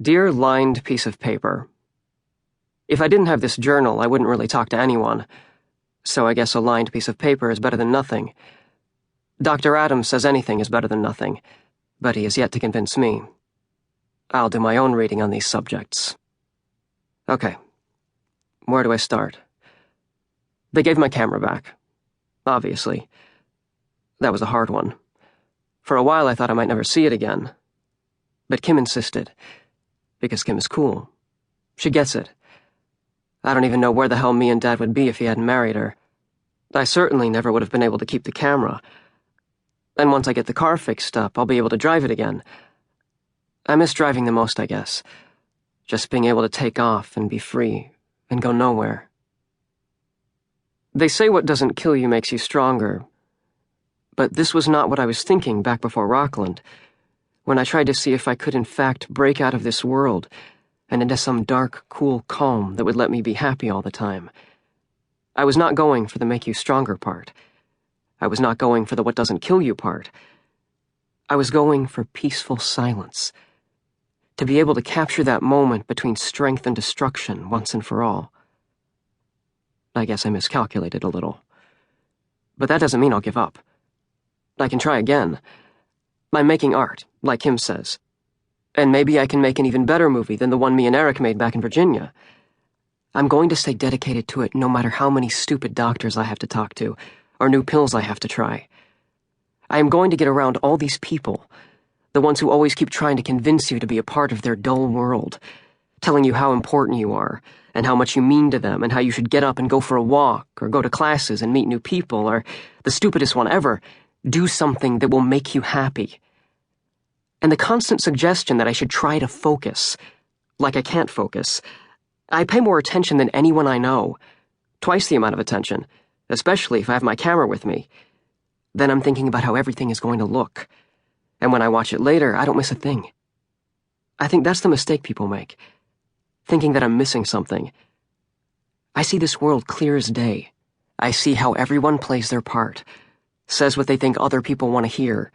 Dear lined piece of paper. If I didn't have this journal, I wouldn't really talk to anyone, so I guess a lined piece of paper is better than nothing. Dr. Adams says anything is better than nothing, but he has yet to convince me. I'll do my own reading on these subjects. Okay, where do I start? They gave my camera back, obviously. That was a hard one. For a while I thought I might never see it again. But Kim insisted, because Kim is cool. She gets it. I don't even know where the hell me and Dad would be if he hadn't married her. I certainly never would have been able to keep the camera. And once I get the car fixed up, I'll be able to drive it again. I miss driving the most, I guess. Just being able to take off and be free and go nowhere. They say what doesn't kill you makes you stronger. But this was not what I was thinking back before Rockland, when I tried to see if I could in fact break out of this world and into some dark, cool calm that would let me be happy all the time. I was not going for the make you stronger part. I was not going for the what doesn't kill you part. I was going for peaceful silence, to be able to capture that moment between strength and destruction once and for all. I guess I miscalculated a little. But that doesn't mean I'll give up. I can try again. I'm making art, like Kim says. And maybe I can make an even better movie than the one me and Eric made back in Virginia. I'm going to stay dedicated to it no matter how many stupid doctors I have to talk to, or new pills I have to try. I am going to get around all these people, the ones who always keep trying to convince you to be a part of their dull world, telling you how important you are, and how much you mean to them, and how you should get up and go for a walk, or go to classes and meet new people, or, the stupidest one ever, do something that will make you happy. And the constant suggestion that I should try to focus, like I can't focus. I pay more attention than anyone I know, twice the amount of attention, especially if I have my camera with me. Then I'm thinking about how everything is going to look, and when I watch it later, I don't miss a thing. I think that's the mistake people make, thinking that I'm missing something. I see this world clear as day. I see how everyone plays their part, says what they think other people want to hear,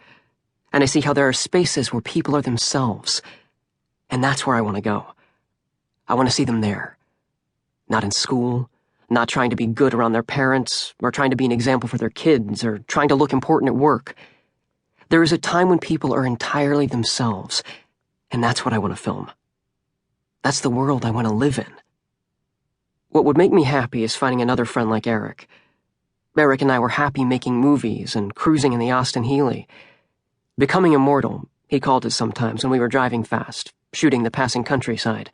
and I see how there are spaces where people are themselves, and that's where I want to go. I want to see them there. Not in school, not trying to be good around their parents, or trying to be an example for their kids, or trying to look important at work. There is a time when people are entirely themselves, and that's what I want to film. That's the world I want to live in. What would make me happy is finding another friend like Eric. Eric and I were happy making movies and cruising in the Austin Healey. Becoming immortal, he called it sometimes when we were driving fast, shooting the passing countryside.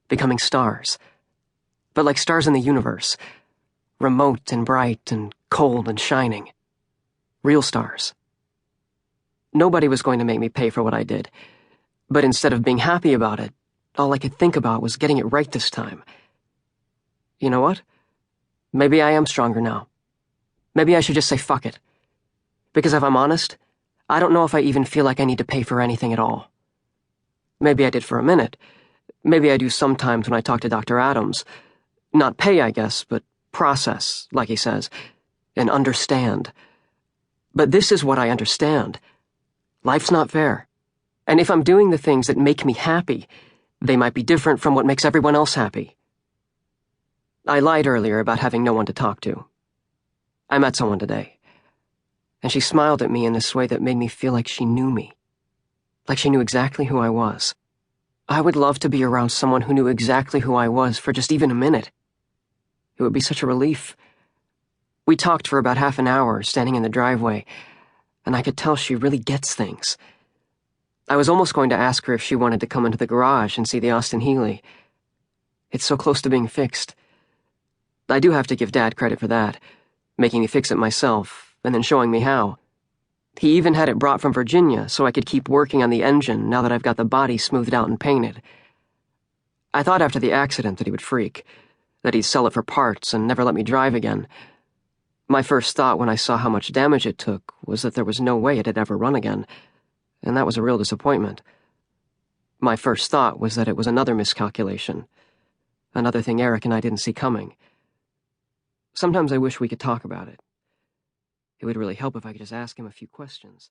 Becoming stars. But like stars in the universe. Remote and bright and cold and shining. Real stars. Nobody was going to make me pay for what I did. But instead of being happy about it, all I could think about was getting it right this time. You know what? Maybe I am stronger now. Maybe I should just say fuck it. Because if I'm honest, I don't know if I even feel like I need to pay for anything at all. Maybe I did for a minute. Maybe I do sometimes when I talk to Dr. Adams. Not pay, I guess, but process, like he says, and understand. But this is what I understand. Life's not fair. And if I'm doing the things that make me happy, they might be different from what makes everyone else happy. I lied earlier about having no one to talk to. I met someone today. And she smiled at me in this way that made me feel like she knew me. Like she knew exactly who I was. I would love to be around someone who knew exactly who I was for just even a minute. It would be such a relief. We talked for about half an hour, standing in the driveway, and I could tell she really gets things. I was almost going to ask her if she wanted to come into the garage and see the Austin Healey. It's so close to being fixed. I do have to give Dad credit for that, making me fix it myself, and then showing me how. He even had it brought from Virginia so I could keep working on the engine now that I've got the body smoothed out and painted. I thought after the accident that he would freak, that he'd sell it for parts and never let me drive again. My first thought when I saw how much damage it took was that there was no way it had ever run again, and that was a real disappointment. My first thought was that it was another miscalculation, another thing Eric and I didn't see coming. Sometimes I wish we could talk about it. It would really help if I could just ask him a few questions.